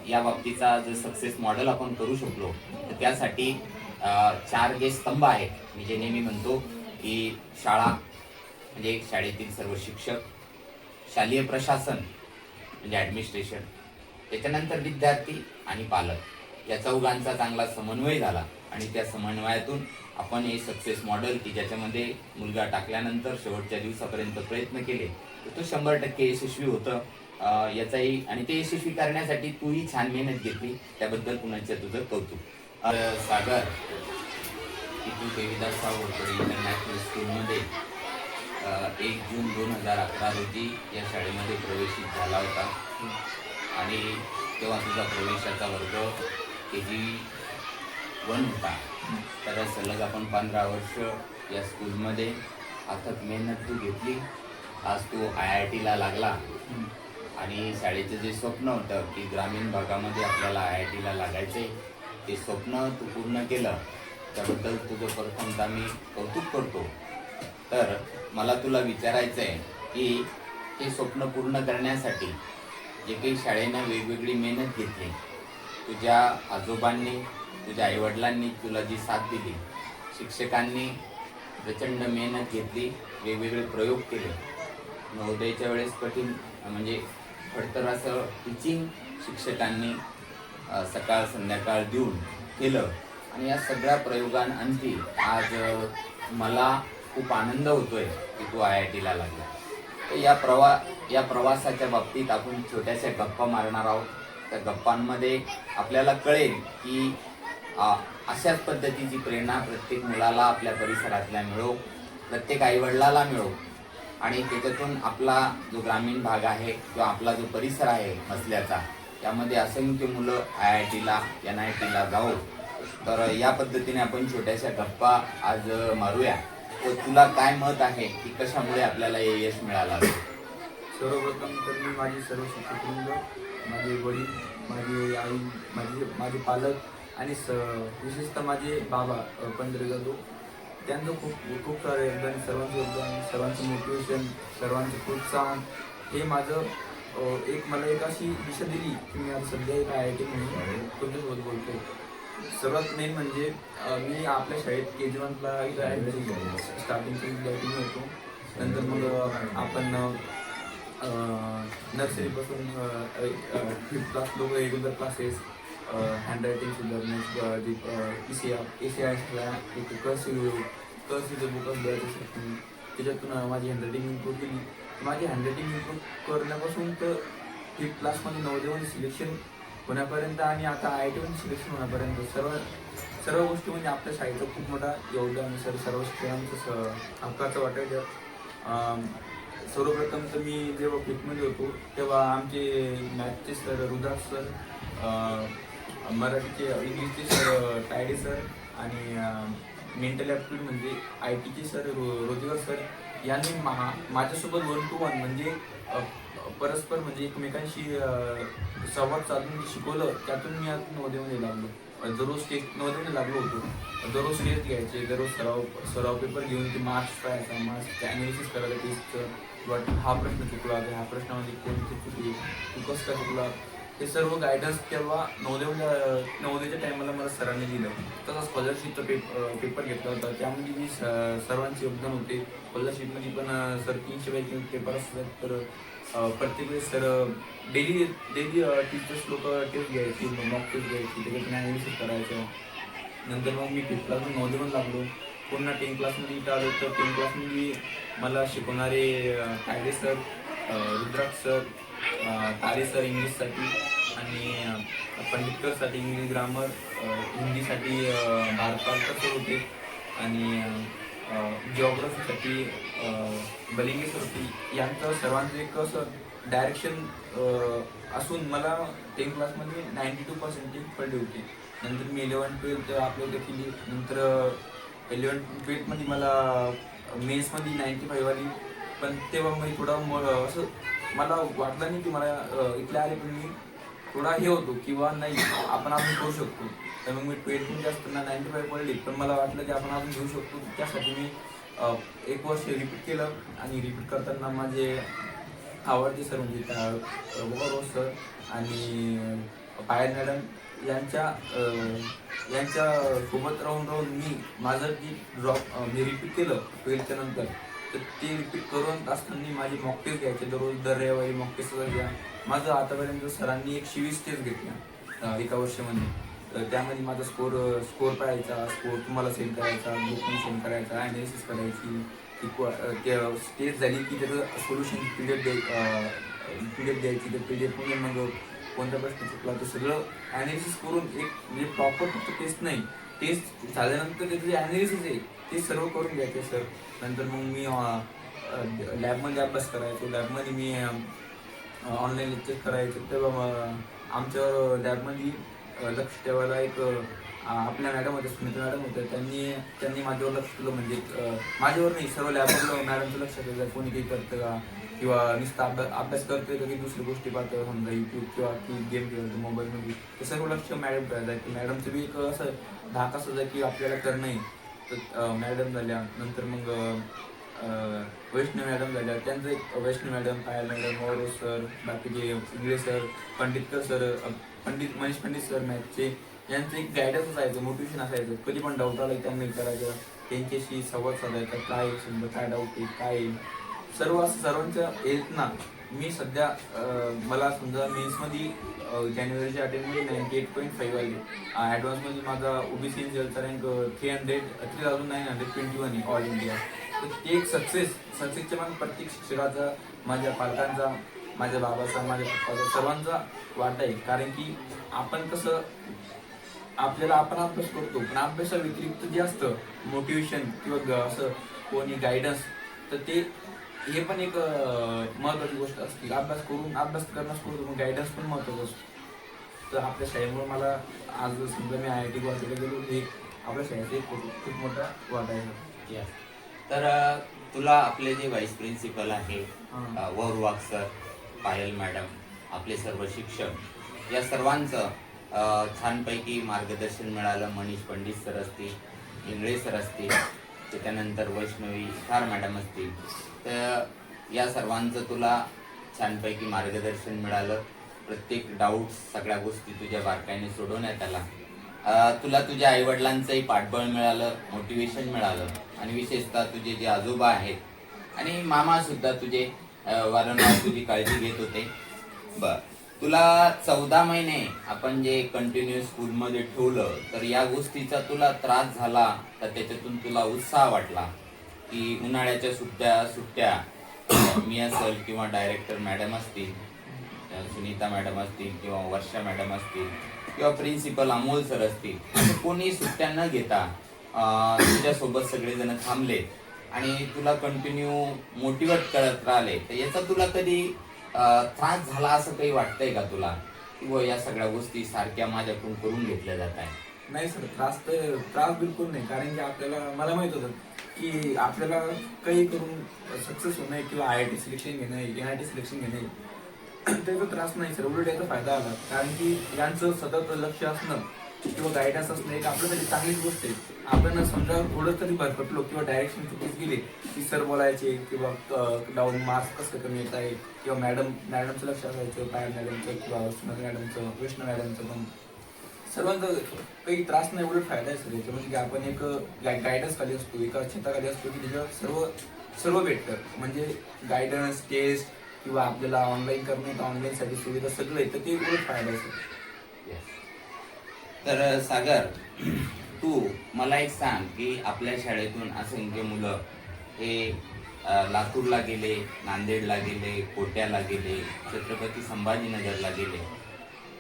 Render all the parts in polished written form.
या बाबतीचा जर success model आपण करू शकलो तर त्यासाठी 4 जे स्तंभ आहेत, मी जे नेहमी म्हणतो की शाळा म्हणजे शाळेतील सर्व शिक्षक, शालेय प्रशासन म्हणजे ॲडमिनिस्ट्रेशन, त्याच्यानंतर विद्यार्थी आणि पालक, या चौघांचा चांगला समन्वय झाला आणि त्या समन्वयातून आपण हे सक्सेस मॉडेल की ज्याच्यामध्ये मुलगा टाकल्यानंतर शेवटच्या दिवसापर्यंत प्रयत्न केले तर तो 100% यशस्वी होतं. याचाही आणि ते यशस्वी करण्यासाठी तूही छान मेहनत घेतली, त्याबद्दल पुन्हा तुझं कौतुक. सागर, की तू देवीदास सावरकर इंटरनॅशनल स्कूलमध्ये 1 जून 2011 रोजी या शाळेमध्ये प्रवेशित झाला होता आणि तेव्हा तुझा प्रवेशाचा वर्ग KG1 होता. तर सलग आपण 15 वर्ष या स्कूलमध्ये अथक मेहनत तू घेतली. आज तू IITला लागला आणि शाळेचं जे स्वप्न होतं की ग्रामीण भागामध्ये आपल्याला IITला लागायचे, ते स्वप्न तू पूर्ण केलं. त्याबद्दल तुझं प्रथमतः मी कौतुक करतो. तर मला तुला विचारायचं आहे की हे स्वप्न पूर्ण करण्यासाठी जे काही शाळेनं वेगवेगळी मेहनत घेतली, तुझ्या आजोबांनी, तुझ्या आईवडिलांनी तुला जी साथ दिली, शिक्षकांनी प्रचंड मेहनत घेतली, वेगवेगळे प्रयोग केले, नवोदयच्या वेळेस कठीण म्हणजे खडतर असं टीचिंग शिक्षकांनी सकाळ संध्याकाळ देऊन केलं आणि या सगळ्या प्रयोगांअंती आज मला खूप आनंद होतोय की तू IITला लागला. तर या प्रवासाच्या बाबतीत आपण छोट्याशा गप्पा मारणार आहोत. त्या गप्पांमध्ये आपल्याला कळेल की अशाच पद्धतीची प्रेरणा प्रत्येक मुलाला आपल्या परिसरातल्या मिळो, प्रत्येक आईवडिलाला मिळो आणि त्याच्यातून आपला जो ग्रामीण भाग आहे किंवा आपला जो परिसर आहे मसल्याचा, त्यामध्ये असंख्य मुलं IITला NITला जावो. तर या पद्धतीने आपण छोट्याशा गप्पा आज मारूया. तर तुला काय मत आहे की कशामुळे आपल्याला हे यश मिळालं? सर्वप्रथम तर मी माझे सर्व शिक्षकवृंद, माझे वडील, माझी आई, माझे पालक आणि विशेषतः माझे बाबा पंडित जाधव, त्यांचं खूप सारे योगदान, सर्वांचं योगदान, सर्वांचं मोटिवेशन, सर्वांचं प्रोत्साहन हे माझं मला एक अशी दिशा दिली की मी आज सध्या एक IIT म्हणून तुमच्यासोबत बोलतो. सर्वात मेन म्हणजे मी आपल्या शाळेत KG1ला स्टार्टिंगची विद्यार्थी होतो. नंतर मग आपण नर्सरीपासून 5th क्लास लोक रेग्युलर क्लासेस, हँडरायटिंग सुधारणे, ACIला एक कर्सिव्ह बुक द्यायचं शकतो. त्याच्यातून माझी हँडरायटिंग इम्प्रूव्ह केली. माझी हँडरायटिंग इम्प्रूव्ह करण्यापासून तर 5th क्लासमध्ये नवोदयमध्ये सिलेक्शन होण्यापर्यंत आणि आता IITमध्ये सिलेक्शन होण्यापर्यंत सर्व गोष्टी म्हणजे आपल्या शाळेचं खूप मोठा योगदान, सर्व शिक्षकांचं हक्काचं वाटायचं. सर्वप्रथम तर मी जेव्हा 5thमध्ये होतो तेव्हा आमचे मॅथचे सर रुद्राक्ष सर, मराठीचे इंग्लिशचे सर तायडे सर आणि मेंटल ॲप्टिट्यूड म्हणजे ITचे सर रोजगार सर यांनी माझ्यासोबत 1 to 1 म्हणजे परस्पर म्हणजे एकमेकांशी संवाद साधून शिकवलं. त्यातून मी आज नवोदयमध्ये लागलो. दररोज नवोदयमध्ये लागलो होतो. दररोज टेस्ट घ्यायचे, दररोज सराव पेपर घेऊन ते मार्क्स पाहायचा, मार्क्सचं ॲनालिसिस करायला टेस्टचं, किंवा हा प्रश्न चुकला, ह्या प्रश्नामध्ये कोणती चुकली, तू कसं काय चुकला, हे सर्व गायडन्स तेव्हा नवोदयच्या टायमाला मला सरांनी दिलं. तसा स्कॉलरशिपचा पेपर घेतला होता, त्यामध्ये मी सर्वांचे योगदान होते. स्कॉलरशिपमध्ये पण सर 300 पैकी पेपर असतात. तर प्रत्येक वेळेस सर डेली टीचर्स लोक टेस्ट घ्यायची, मॉक टेस्ट घ्यायची, त्याच्यातून ॲनालिसिस करायचं. नंतर मग मी 5th क्लासमध्ये नवोदयमध्ये लागलो. पुन्हा 10th क्लासमध्ये इथं आलो. तर 10th क्लासमध्ये मला शिकवणारे तायडे सर, रुद्राक्ष सर, तारे सर इंग्लिशसाठी आणि पंडितकरसाठी इंग्लिश ग्रामर, हिंदीसाठी भारताचं सर होते आणि जिओग्राफीसाठी बलिंगे सर होती. यांचं सर्वांचं एक असं डायरेक्शन असून मला 10th क्लासमध्ये 92% पडले होते. नंतर मी 11th-12th आपल्याला केली. नंतर 11th-12th मला मेन्समध्ये 95 आली. पण तेव्हा मी थोडा असं मला वाटलं नाही की मला इथल्या आले, पण मी थोडा हे होतो किंवा नाही आपण करू शकतो. तर मग मी 12th असताना 95 पडली, पण मला वाटलं की आपण अजून घेऊ शकतो. त्यासाठी मी 1 वर्ष रिपीट केलं आणि रिपीट करताना माझे आवडते सर म्हणजे रोज सर आणि पायल मॅडम यांच्या सोबत राहून मी माझं जी ड्रॉप मी रिपीट केलं 12th नंतर, तर ते रिपीट करून असताना माझी मॉक टेस्ट घ्यायचे दर रविवारी मॉक टेस्ट घ्या. माझं आतापर्यंत सरांनी 120 टेस्ट घेतल्या एका वर्षामध्ये. तर त्यामध्ये माझा स्कोर पाहायचा, स्कोर तुम्हाला सेंड करायचा, बुक पण सेंड करायचा, ॲनालिसिस करायची, ते टेस्ट झाली की त्याचं सोल्युशन पीडीएफ द्यायची. तर पीडीएफमध्ये मग कोणता प्रश्न चुकला तर सगळं ॲनालिसिस करून एक म्हणजे प्रॉपर फक्त टेस्ट नाही, टेस्ट झाल्यानंतर त्याचं जे ॲनालिसिस आहे ते सर्व करून घ्यायचे सर. नंतर मग मी लॅबमध्ये अभ्यास करायचो, लॅबमध्ये मी ऑनलाईन लेक्चर करायचे. तेव्हा आमच्या लॅबमध्ये लक्ष ठेवायला एक आपल्या मॅडम होत्या, सुनीता मॅडम होत्या, त्यांनी माझ्यावर लक्ष ठेवलं. म्हणजे माझ्यावर नाही, सर्व लॅबवर मॅडमचं लक्ष ठेवायचं, कोणी काही करतं का, किंवा नुसतं अभ्यास करतोय का की दुसरी गोष्टी पाहतो, समजा यूट्यूब किंवा की गेम खेळतो मोबाईलमध्ये, ते सर्व लक्ष मॅडम ठेवायचं की मॅडमचं बी एक असं धाक असायचं की आपल्याला करणं आहे. तर मॅडम झाल्या, नंतर मग वैष्णव मॅडम झाल्या, त्यांचं एक Vaishnav madam, Payal madam, Moro sir, बाकीचे Ingale sir, Panditkar sir, Manish Pandit sir मॅथचे, यांचं एक गायडन्स असायचं, मोटिवेशन असायचं. कधी पण डाऊट आला त्यांनी विचारायचं, त्यांच्याशी संवाद साधायचा, काय समजा काय डाऊट आहे काय आहे. सर्वांच्या येत ना. मी सध्या मला समजा मेन्समध्ये जानेवारीच्या अटेम्प्टमध्ये 98.5 आले. ॲडव्हान्समध्ये माझा ओबीसी रिझल्टचा रँक 3,921 आहे ऑल इंडिया. तर ते एक सक्सेसच्या मग प्रत्येक शिक्षकाचा, माझ्या पालकांचा, माझ्या बाबाचा, माझ्या पप्पाचा, सर्वांचा वाटा आहे. कारण की आपण कसं आपण अभ्यास करतो, पण अभ्यासा व्यतिरिक्त जे असतं मोटिवेशन किंवा असं कोणी गायडन्स, तर ते हे पण एक महत्त्वाची गोष्ट असते. अभ्यास करणं सोडतो, मग गायडन्स पण महत्त्वाचं असतो. तर आपल्या शाळेमुळे मला आज समजा मी IIT गुवाहाटीला गेलो, हे आपल्या शाळेचा एक खूप मोठा वाटा आहे. तर तुला आपले जे व्हाईस प्रिन्सिपल आहे वरुवाग सर, पायल मॅडम, आपले सर्व शिक्षक, या सर्वांचं छानपैकी मार्गदर्शन मिळालं. मनीष पंडित सर असतील, इंगळे सर असतील, त्याच्यानंतर वैष्णवी थार मॅडम असतील, तर या सर्वांचं तुला छानपैकी मार्गदर्शन मिळालं. प्रत्येक डाऊट, सगळ्या गोष्टी तुझ्या बारकाईने सोडवण्यात आला. तुला तुझ्या आईवडिलांचंही पाठबळ मिळालं, मोटिवेशन मिळालं, आणि विशेषतः तुझे जे आजोबा आहेत आणि मामा सुद्धा तुझे वारंवार तुझी काळजी घेत होते. तुला 14 महिने आपण जे कंटिन्यू स्कूलमध्ये ठेवलं, तर या गोष्टीचा तुला त्रास झाला, तर त्याच्यातून तुला उत्साह वाटला की उन्हाळ्याच्या सुट्ट्या मी असेल किंवा डायरेक्टर मॅडम असतील, सुनीता मॅडम असतील किंवा वर्षा मॅडम असतील किंवा प्रिन्सिपल अमोल सर असतील, कोणी सुट्ट्या न घेता तुझ्यासोबत सगळेजण थांबले आणि तुला कंटिन्यू मोटिवेट करत राहिले. तर याचा तुला कधी त्रास झाला असं काही वाटतंय का तुला, किंवा या सगळ्या गोष्टी सारख्या माझ्याकडून करून घेतल्या जात आहे? नाही सर, त्रास बिलकुल नाही. कारण की मला माहित होतं की आपल्याला काही करून सक्सेस होणं किंवा IIT सिलेक्शन घेणं, NIT सिलेक्शन घेणे, त्याचा त्रास नाही सर, उलट याचा फायदा आला. कारण की यांचं सतत लक्ष असणं किंवा गायडन्स असणं एक आपल्यासाठी चांगलीच गोष्ट आहे. आपण समजा थोडं तरी भरकटलो किंवा डायरेक्शन चुकीच गेले की सर बोलायचे किंवा डाऊन मार्क्स कसं कमी येत आहे, किंवा मॅडमचं लक्ष असायचं, पायल मॅडमचं किंवा सुनीता मॅडमचं, वैष्णव मॅडमचं, पण सर्वांचा काही त्रास नाही, उलट फायदा आहे सर याचा. म्हणजे आपण एक गायडन्स खाली असतो, एका छताखाली असतो की त्याच्यावर सर्व भेटतं. म्हणजे गायडन्स, टेस्ट किंवा आपल्याला ऑनलाईन करणे, तर ऑनलाईनसाठी सुविधा सगळं आहे, तर ते उलट फायदा आहे सर. तर सागर, तू मला एक सांग की आपल्या शाळेतून असंख्य मुलं हे लातूरला गेले, नांदेडला गेले, कोट्याला गेले, छत्रपती संभाजीनगरला गेले,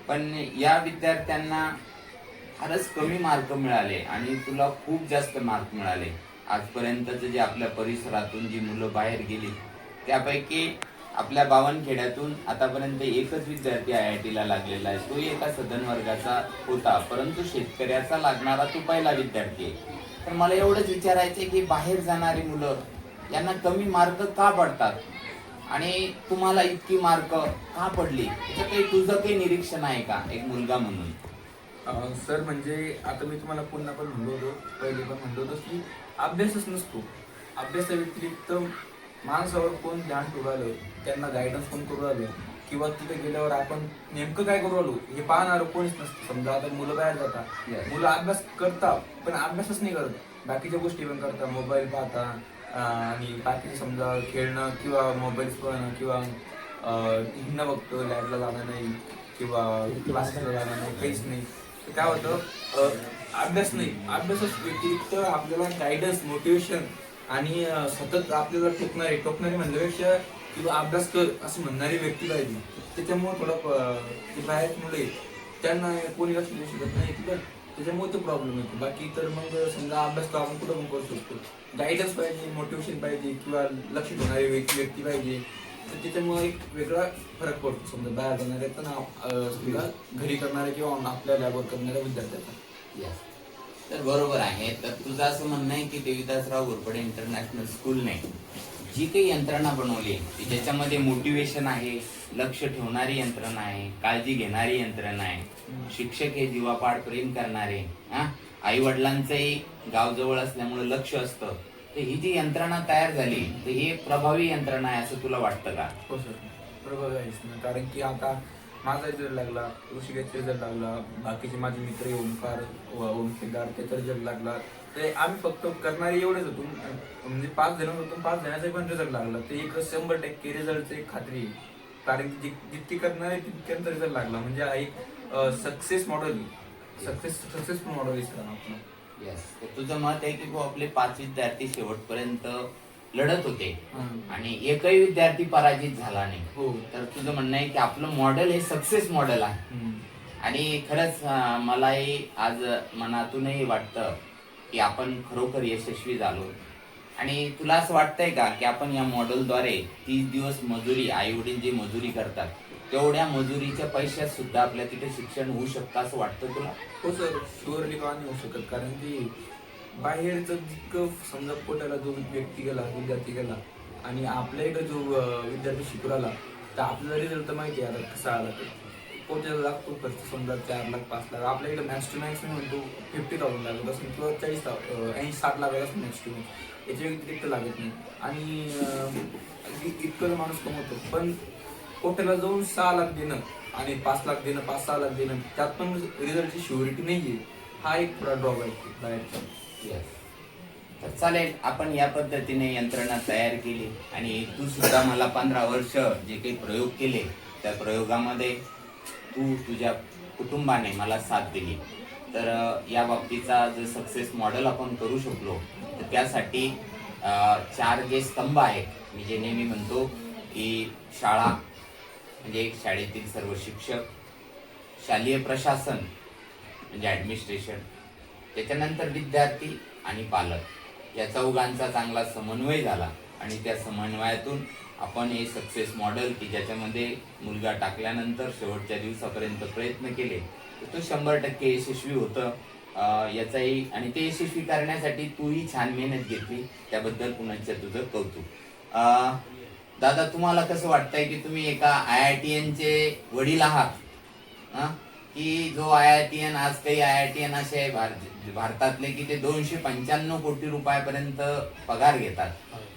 पण या विद्यार्थ्यांना फारच कमी मार्क मिळाले आणि तुला खूप जास्त मार्क मिळाले. आजपर्यंतचे जे आपल्या परिसरातून जी मुलं बाहेर गेली, त्यापैकी आपल्या बावनखेड्यातून आतापर्यंत एकच विद्यार्थी IITला लागलेला आहे. तो एका सदन वर्गाचा होता, परंतु शेतकऱ्याचा लागणारा तो पहिला विद्यार्थी आहे. तर मला एवढंच विचारायचं आहे की बाहेर जाणारी मुलं यांना कमी मार्क का पडतात आणि तुम्हाला इतकी मार्क का पडली, याचं तुझं काही निरीक्षण आहे का एक मुलगा म्हणून? सर म्हणजे आता मी तुम्हाला पुन्हा पण पहिले पण म्हणलो होतो की अभ्यासच नसतो. अभ्यासा व्यतिरिक्त माणसावर कोण ध्यान ठेवू राहिलं, त्यांना गायडन्स कोण करू राहिलं, किंवा तिथे गेल्यावर आपण नेमकं काय करू आलो हे पाहणार कोणीच नसतं. समजा आता मुलं बाहेर जातात, Yes. मुलं अभ्यास करतात पण अभ्यासच नाही करत, बाकीच्या गोष्टी पण करतात, मोबाईल पाहता आणि बाकी समजा खेळणं किंवा मोबाईल पाहणं किंवा हिंडणं बघतो, लॅबला जाणं नाही किंवा क्लासला जाणं नाही, काहीच नाही. तर काय होतं अभ्यास नाही, अभ्यासाच व्यतिरिक्त आपल्याला गायडन्स, मोटिवेशन आणि सतत आपल्याला टोकणारी म्हणण्यापेक्षा किंवा अभ्यास कर असं म्हणणारी व्यक्ती पाहिजे. त्याच्यामुळे थोडं ते बाहेर मुले त्यांना कोणी लक्ष देऊ शकत नाही किंवा त्याच्यामुळे तो प्रॉब्लेम येतो. बाकी तर मग समजा अभ्यास तर आपण कुठं पण करू शकतो. गायडन्स पाहिजे, मोटिवेशन पाहिजे किंवा लक्ष ठेवणारी व्यक्ती पाहिजे. तर त्याच्यामुळे एक वेगळा फरक पडतो समजा बाहेर जाणाऱ्याचा ना समजा घरी करणाऱ्या किंवा आपल्या लॅबवर करणाऱ्या विद्यार्थ्याचा. Yes. तर बरोबर आहे. तर तुझं असं म्हणणं आहे की देविदासराव घोरपडे इंटरनॅशनल स्कूलने जी काही यंत्रणा बनवली ती ज्याच्यामध्ये मोटिवेशन आहे, लक्ष ठेवणारी यंत्रणा आहे, काळजी घेणारी यंत्रणा आहे, शिक्षक हे जीवापाड प्रेम करणारे, आई वडिलांचंही गाव जवळ असल्यामुळे लक्ष असतं, तर ही जी यंत्रणा तयार झाली तर ही प्रभावी यंत्रणा आहे असं तुला वाटतं का? हो सर, बरोबर आहेच ना. कारण की आता माझा रिझल्ट लागला, ऋषिकेशचा रिझल्ट लागला, बाकीचे माझे मित्र ओमकार ओमकेदार त्याचा रिझल्ट लागला. ते आम्ही फक्त करणारे एवढेच होतो, म्हणजे 5 जण होतो, 5 जणांचा पण रिझल्ट लागला. ते एक 100% रिझल्टची एक खात्री आहे. कारण की जितके करणारे तितक्यांचा रिझल्ट लागला. म्हणजे हा एक सक्सेस मॉडेल, सक्सेसफुल मॉडेल आहे सर आपण. येस. तर तुझं मत आहे की आपले 5 विद्यार्थी शेवटपर्यंत लढत होते आणि एकही विद्यार्थी पराजित झाला नाही. हो. तर तुझं म्हणणं आहे की आपलं मॉडेल हे सक्सेस मॉडेल आहे. आणि खरंच मलाही आज मनातूनही वाटतं की आपण खरोखर यशस्वी झालो. आणि तुला असं वाटतंय का की आपण या मॉडेलद्वारे 30 दिवस मजुरी, आई वडील जी मजुरी करतात तेवढ्या मजुरीच्या पैशात सुद्धा आपल्या तिथे शिक्षण होऊ शकतं असं वाटतं तुला? हो सर, शुअरली का नाही होऊ शकत. कारण की बाहेरचं जितकं समजा पोटाला जो व्यक्ती गेला, विद्यार्थी गेला आणि आपल्या इकडे जो विद्यार्थी शिकू राहिला, तर आपल्याला रिझल्ट तर माहिती आहे आता कसा आला. तर पोटाला लागतो खर्च समजा 4 लाख 5 लाख. आपल्या इकडे मॅक्स टू मॅक्स मी म्हणतो 50,000 लागत असेल किंवा 60 लाख असं मॅक्स टू मॅक्स, याच्या व्यतिरिक्त लागत नाही. आणि इतकं माणूस कमवतो, पण पोटाला जाऊन 6 लाख देणं आणि 5 लाख देणं, 5-6 लाख देणं, त्यात पण रिझल्टची शुअरिटी नाहीये. हा एक थोडा ड्रॉप आहे बाहेरचा. Yes. तर चालेल, आपण या पद्धतीने यंत्रणा तयार केली आणि तू सुद्धा मला 15 वर्ष जे काही प्रयोग केले त्या प्रयोगामध्ये तू तुझ्या कुटुंबाने मला साथ दिली. तर या बाबतीचा जर सक्सेस मॉडेल आपण करू शकलो तर त्यासाठी 4 जे स्तंभ आहेत मी जे नेहमी म्हणतो की शाळा म्हणजे शाळेतील सर्व शिक्षक, शालेय प्रशासन म्हणजे ॲडमिनिस्ट्रेशन, त्याच्यानंतर विद्यार्थी आणि पालक या चौघांचा चांगला समन्वय झाला आणि त्या समन्वयातून आपण हे सक्सेस मॉडेल की ज्याच्यामध्ये मुलगा टाकल्यानंतर शेवटच्या दिवसापर्यंत प्रयत्न केले तर तो 100% यशस्वी होतं. याचाही आणि ते यशस्वी करण्यासाठी तूही छान मेहनत घेतली, त्याबद्दल पुन्हा तुझं कौतुक. दादा, तुम्हाला कसं वाटतंय की तुम्ही एका IITN चे वडील आहात की जो IITN आज काही IITN असे आहे भारतातले की ते 295 कोटी रुपयापर्यंत पगार घेतात.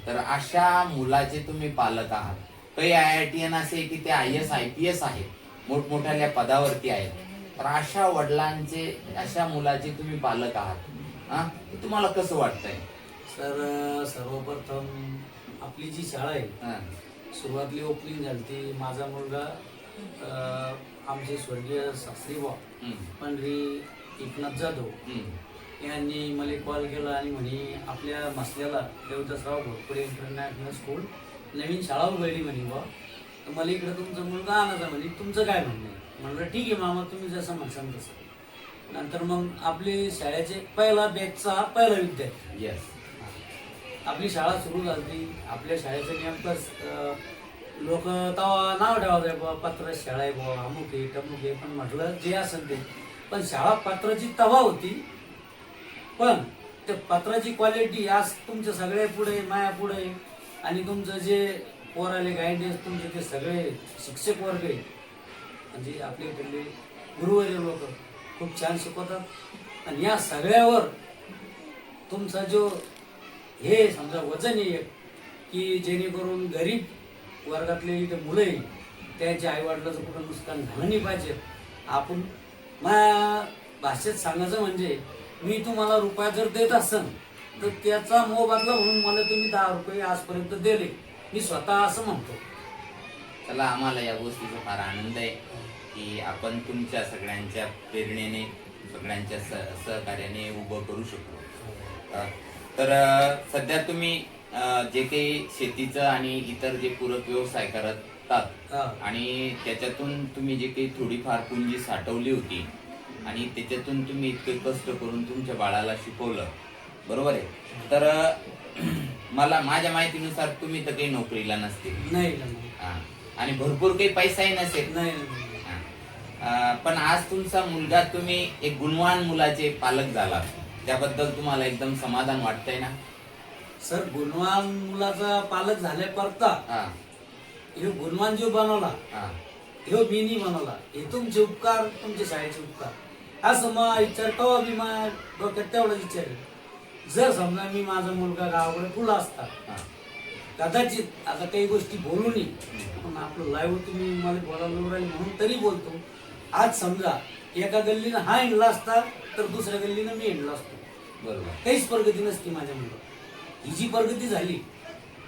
तर अशा मुलाचे तुम्ही पालक आहात. काही IITN असे की ते IAS IPS आहेत, मोठमोठ्या पदावरती आहेत. तर अशा वडिलांचे, अशा मुलाचे तुम्ही पालक आहात, तुम्हाला कसं वाटतंय? सर, सर्वप्रथम आपली जी शाळा आहे सुरुवातली ओपनिंग झाली ती माझा मुलगा आमचे स्वर्गीय शास्त्रीबा पंढरी एकनाथ जाधव यांनी मला कॉल केला आणि म्हणे आपल्या मसल्याला देवदासराव घोरपडे इंटरनॅशनल स्कूल नवीन शाळा उघडली म्हणे बा, तर मला इकडे तुमचा मुलगा आणायचा म्हणे, तुमचं काय म्हणणं आहे? म्हणलं ठीक आहे मामा, तुम्ही जसं म्हणसान तसं. नंतर मग आपली शाळेचे पहिला बॅचचा पहिला विद्यार्थी आपली शाळा सुरू झाली. आपल्या शाळेचं नेमकंच लोक तेव्हा नाव ठेवायचं बुवा, पत्र शाळा आहे बुवा, अमुक आहे टमुक आहे. पण म्हटलं जे असेल ते, पण शाळा पत्राची तवा होती, पण त्या पत्राची क्वालिटी आज तुमच्या सगळ्या पुढे, माया पुढे, आणि तुमचं जे पोराले गायडन्स तुमचे ते सगळे शिक्षक वर्ग आहे म्हणजे आपले इकडले गुरुवर्य लोक खूप छान शिकवतात. आणि या सगळ्यावर तुमचा जो हे समजा वजन आहे की जेणेकरून गरीब वर्गातले इथे मुलं आहे त्याच्या आईवडिलाचं कुठं नुकसान झालं नाही पाहिजे. आपण माझ्या भाषेत सांगायचं म्हणजे मी तुम्हाला रुपया जर देत असेल तर त्याचा मोबदला म्हणून मला तुम्ही 10 रुपये आजपर्यंत दिले, मी स्वतः असं म्हणतो. चला, आम्हाला या गोष्टीचा फार आनंद आहे की आपण तुमच्या सगळ्यांच्या प्रेरणेने, सगळ्यांच्या सहकार्याने उभं करू शकतो. तर सध्या तुम्ही जे काही शेतीचं आणि इतर जे पूरक व्यवसाय करतात आणि त्याच्यातून तुम्ही जे काही थोडीफार पुंजी साठवली होती आणि त्याच्यातून तुम्ही इतके कष्ट करून तुमच्या बाळाला शिकवलं, बरोबर आहे. तर मला माझ्या माहितीनुसार तुम्ही तर काही नोकरीला नसते, नाही आणि भरपूर काही पैसाही नसेल, नाही. पण आज तुमचा मुलगा, तुम्ही एक गुणवान मुलाचे पालक झाला, त्याबद्दल तुम्हाला एकदम समाधान वाटतंय ना? सर, गुणवान मुलाचा पालक झाल्या करता हे गुणवान जो बनवला हे मी नाही बनवला, हे तुमचे उपकार, तुमच्या शाळेचे उपकार. असं मग विचार कवा मी माझ्या डोक्यात तेवढा विचार. जर समजा मी माझा मुलगा गावाकडे तुला असता, कदाचित आता काही गोष्टी बोलू नये, पण आपलं लाईव्ह तुम्ही मला बोलायला राहील म्हणून तरी बोलतो. आज समजा एका गल्लीनं हा हिंडला असता तर दुसऱ्या गल्लीनं मी हिंडला असतो, बरोबर. काहीच प्रगती नसती माझ्या मुलं. ही जी प्रगती झाली,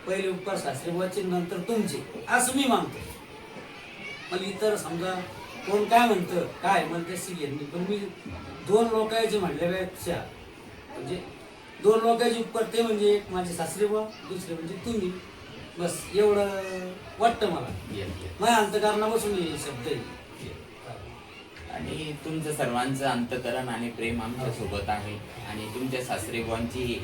पहिले उपकार सासरेबाचे, नंतर तुमचे, असं मी मानतो. मला इतर समजा कोण काय म्हणतं, काय म्हणते घेतली, पण मी 2 लोकांचे म्हणल्यापेक्षा म्हणजे 2 लोकांचे उपकार, ते म्हणजे एक माझे सासरेबा, दुसरे म्हणजे तुम्ही, बस एवढं वाटतं मला. माझ्या अंतःकरणापासून हे शब्द आहे. आणि तुमचं सर्वांचं अंतकरण आणि प्रेम आमच्या सोबत आहे, आणि तुमच्या सासरेबांची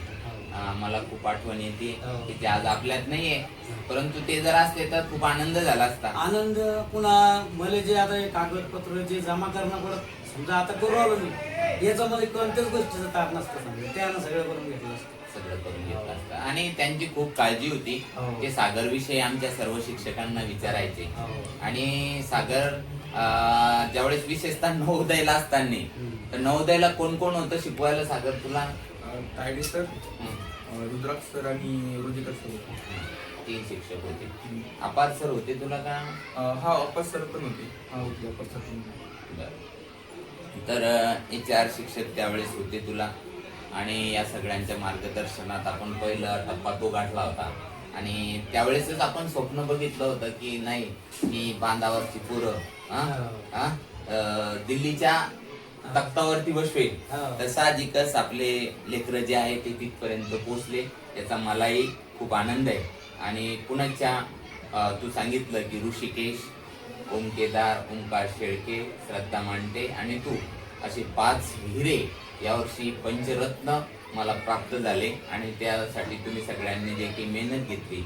मला खूप आठवण येते की ते आज आपल्यात नाहीये, परंतु ते जर असते तर खूप आनंद झाला असता. आनंद. पुन्हा मला जे आता हे कागदपत्र जे जमा करणं पडत, समजा आता करू आलो मी, याचा मला कोणत्याच गोष्टीचा ताप नसतं, समजा त्यानं सगळं करून घेतलं असतं. सगळं करून घेतलं असतं. आणि त्यांची खूप काळजी होती. ते सागर विषयी आमच्या सर्व शिक्षकांना विचारायचे. आणि सागर ज्यावेळेस विशेषतः नवोदयला असताना, तर नवोदयला कोण कोण होतं शिकवायला सागर तुला? तायडे सर, रुद्राक्ष सर आणि रुजिकर सर होते. 3 शिक्षक होते. अपार सर होते तुला का? हा, अप्पा सर पण होते. हा, होते अप्पा सर पण. तर हे 4 शिक्षक त्यावेळेस होते तुला, आणि या सगळ्यांच्या मार्गदर्शनात आपण पहिला टप्पा तो गाठला होता. आणि त्यावेळेसच आपण स्वप्न बघितलं होतं की नाही, की बांधावरची पोरं दिल्लीच्या तख्तावरती बसवेल. तर साहजिकच आपले लेकरं जे आहे ते तिथपर्यंत पोहोचले, याचा मलाही खूप आनंद आहे. आणि पुण्याच्या तू सांगितलं की ऋषिकेश, ओम केदार, ओंकार शेळके, श्रद्धा मांडे आणि तू, असे 5 हिरे यावर्षी पंचरत्न मला प्राप्त झाले. आणि त्यासाठी तुम्ही सगळ्यांनी जे काही मेहनत घेतली,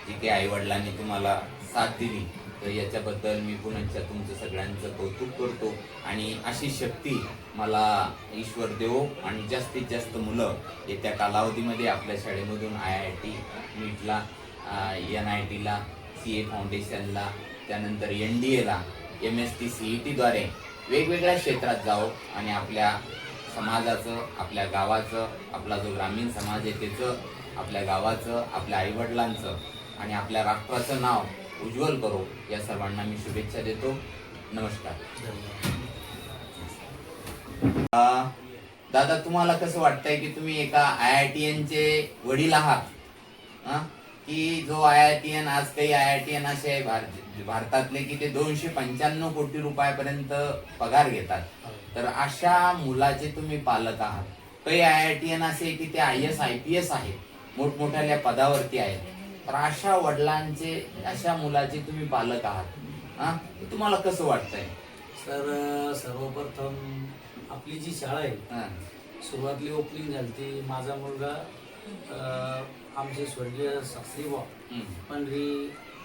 जी काही आईवडिलांनी तुम्हाला साथ दिली, तर याच्याबद्दल मी पुण्याच्या तुमचं सगळ्यांचं कौतुक करतो. आणि अशी शक्ती मला ईश्वर देवो, आणि जास्तीत जास्त मुलं येत्या कालावधीमध्ये आपल्या शाळेमधून IIT, नीटला, NITला, CA फाउंडेशनला, त्यानंतर NDAला, MST CETद्वारे वेगवेगळ्या क्षेत्रात जावं, आणि आपल्या समाजाचं, आपल्या गावाचं, आपला जो ग्रामीण समाज आहे त्याचं, आपल्या गावाचं, आपल्या आईवडिलांचं आणि आपल्या राष्ट्राचं नाव उज्ज्वल करो, या सर्वांना मी शुभेच्छा देतो. नमस्कार. दादा, तुम्हाला कसं वाटतंय की तुम्ही एका IITianचे वडील आहात, की जो IITian, आज काही IITian असे आहे भारतातले की ते 295 कोटी रुपयापर्यंत पगार घेतात, तर अशा मुलाचे तुम्ही पालक आहात. काही IITian असे की ते IAS IPS आहेत, मोठमोठ्या पदावरती आहेत, तर अशा वडिलांचे, अशा मुलाचे तुम्ही पालक आहात, तुम्हाला कसं वाटतंय? सर, सर्वप्रथम आपली जी शाळा आहे, सुरुवातली ओपनिंग झाली, माझा मुलगा आमचे स्वर्गीय सासरीबा पंढरी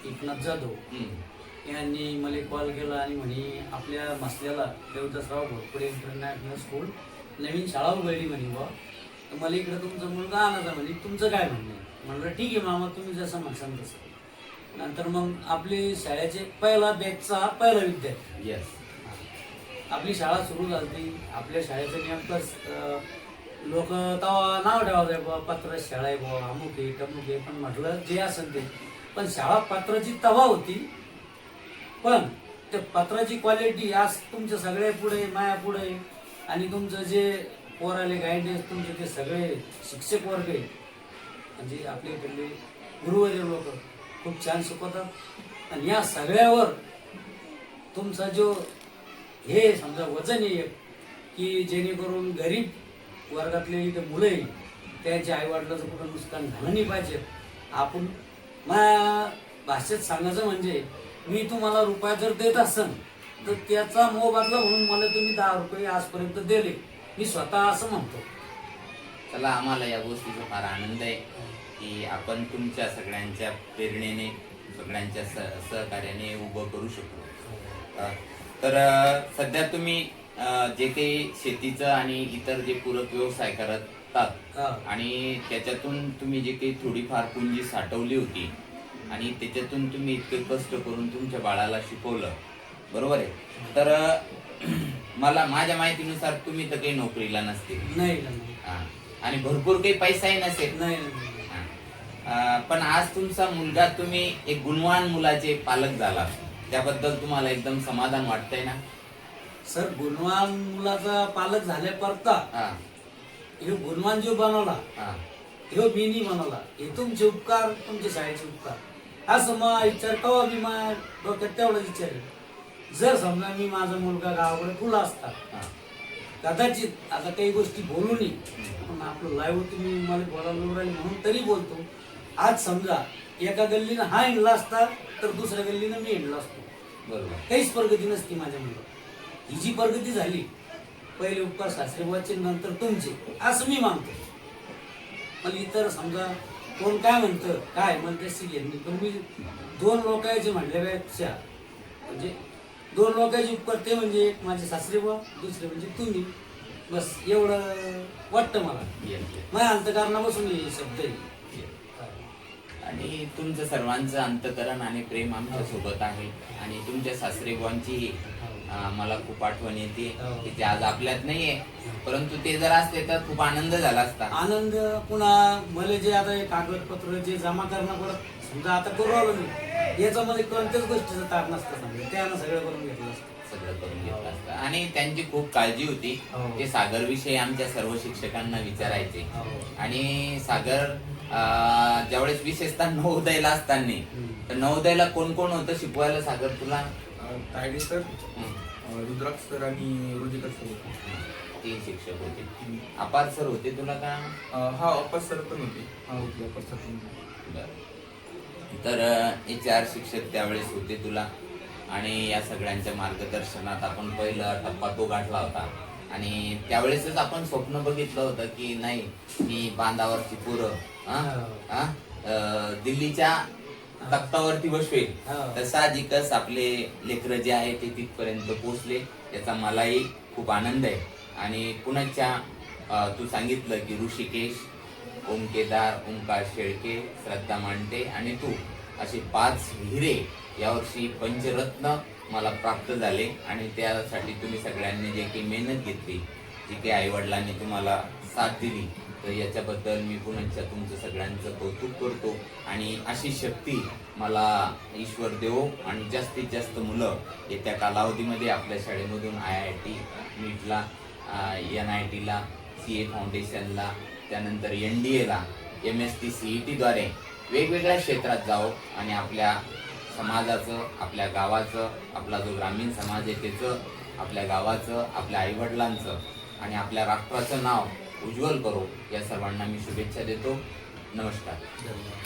एकनाथ जाधव यांनी मला कॉल केला आणि म्हणे आपल्या मसल्याला देवदासराव घोरपडे इंटरनॅशनल स्कूल नवीन शाळा उघडली म्हणे बा, तर मला इकडे तुमचा मुलगा आणायचा म्हणे, तुमचं काय म्हणणं आहे? म्हणलं ठीक आहे मामा, तुम्ही जसं म्हणसान तसं. नंतर मग आपली शाळेचे पहिला बॅचचा पहिला विद्यार्थी, यस, आपली शाळा सुरू झाली. आपल्या शाळेचं नेमकंच लोक तेव्हा नाव ठेवायचं आहे, पत्र शाळा आहे बुवा, अमुक आहे तमुक आहे, पण म्हटलं जे असेल ते, पण शाळा पत्राची तवा होती पण त्या पत्राची क्वालिटी आज तुमच्या सगळ्या पुढे माया पुढे आणि तुमचं जे पोराले गायडन्स तुमचे ते सगळे शिक्षक वर्ग आहे म्हणजे आपल्याकडले गुरुवर्य लोक खूप छान शिकवतात आणि या सगळ्यावर तुमचा जो हे समजा वजन आहे की जेणेकरून गरीब वर्गातले इथे मुलं आहे त्यांच्या आईवडिलाचं कुठं नुकसान झालं नाही पाहिजे. आपण माझ्या भाषेत सांगायचं म्हणजे मी तुम्हाला रुपया जर देत असेल तर त्याचा मोबदला म्हणून मला तुम्ही 10 रुपये आजपर्यंत दिले मी स्वतः असं म्हणतो. चला, आम्हाला या गोष्टीचा फार आनंद आहे की आपण तुमच्या सगळ्यांच्या प्रेरणेने सगळ्यांच्या सहकार्याने उभं करू शकतो. तर सध्या तुम्ही जे काही शेतीचं आणि इतर जे पूरक व्यवसाय करतात आणि त्याच्यातून तुम्ही जे काही थोडीफार पुंजी साठवली होती आणि त्याच्यातून तुम्ही इतके कष्ट करून तुमच्या बाळाला शिकवलं, बरोबर आहे. तर मला माझ्या माहितीनुसार तुम्ही तर काही नोकरीला नसते नाही आणि भरपूर काही पैसाही नसेल. नाही पण आज तुमचा मुलगा, तुम्ही एक गुणवान मुलाचे पालक झाला, त्याबद्दल तुम्हाला एकदम समाधान वाटतंय ना सर. गुणवान मुलाचा पालक झाल्या परता हे गुणवान जो बनवला हे मी नाही बनवला. हे तुमचे उपकार, तुमच्या शाळेचे उपकार असं मग विचार कवा मी माझ्या डोक्यात तेवढा विचार आहे. जर समजा मी माझा मुलगा गावाकडे फुला असता कदाचित आता काही गोष्टी बोलू नये पण आपलं लाईव्ह तुम्ही मला बोलायला राहिले म्हणून तरी बोलतो. आज समजा एका गल्लीनं हा हिंडला असता तर दुसऱ्या गल्लीनं मी हिंडला असतो, बरोबर. काहीच प्रगती नसती माझ्या मुलं. ही जी प्रगती झाली पहिले उपकार सासरेबाचे नंतर तुमचे असं मी मानतो. मला इतर समजा कोण काय म्हणतं काय मला त्याची घेत नाही पण मी 2 लोकांचे म्हणल्यापेक्षा म्हणजे 2 लोकांचे उपकार ते म्हणजे एक माझे सासरेबा दुसरे म्हणजे तुम्ही, बस एवढं वाटतं मला. माझ्या अंतःकरणापासून हे शब्द आहे. आणि तुमचं सर्वांचं अंतकरण आणि प्रेम आमच्या सोबत आहे आणि तुमच्या सासरेबुवांची मला खूप आठवण येते की ते आज आपल्यात नाहीये, परंतु ते जर असते तर खूप आनंद झाला असता. आनंद पुन्हा मला जे आता हे कागदपत्र जे जमा करणं पडत समजा आता करू आलो मी याच्यामध्ये कोणत्याच गोष्टीचं तार नसतं समजा त्यानं सगळं करून घेतलं असतं. सगळं करून घेतलं असतं आणि त्यांची खूप काळजी होती. ते सागर विषयी आमच्या सर्व शिक्षकांना विचारायचे आणि सागर ज्यावेळेस विशेषतः नवोदयला असताना तर नवोदयला कोण कोण होतं शिकवायला सागर तुला? तायडे सर, रुद्राक्ष सर आणि रोजिकर सर होते. 3 शिक्षक होते. अपार सर होते तुला का? हा अप्पर सर पण होते. हा होते अप्पर सर पण. तर हे 4 शिक्षक त्यावेळेस होते तुला आणि या सगळ्यांच्या मार्गदर्शनात आपण पहिला टप्पा तो गाठला होता आणि त्यावेळेसच आपण स्वप्न बघितलं होतं की नाही ही बांधावरची पोरं दिल्लीच्या तख्तावरती बसवेल. तर साहजिकच आपले लेकरं जे आहे ते तिथपर्यंत पोहोचले, याचा मलाही खूप आनंद आहे. आणि पुण्याच्या तू सांगितलं की ऋषिकेश, ओम केदार, ओंकार शेळके, श्रद्धा मांडे आणि तू असे 5 हिरे यावर्षी पंचरत्न मला प्राप्त झाले आणि त्यासाठी तुम्ही सगळ्यांनी जे काही मेहनत घेतली, जी काही आईवडिलांनी तुम्हाला साथ दिली, तर याच्याबद्दल मी पुण्याच्या तुमचं सगळ्यांचं कौतुक करतो. आणि अशी शक्ती मला ईश्वर देवो आणि जास्तीत जास्त मुलं येत्या कालावधीमध्ये आपल्या शाळेमधून IIT, नीटला, NITला, CA फाउंडेशनला, त्यानंतर NDAला, MST CETद्वारे वेगवेगळ्या क्षेत्रात जावो आणि आपल्या समाजाचं, आपल्या गावाचं, आपला जो ग्रामीण समाज आहे त्याचं, आपल्या गावाचं, आपल्या आईवडिलांचं आणि आपल्या राष्ट्राचं नाव उज्ज्वल करो, या सर्वांना मी शुभेच्छा देतो. नमस्कार.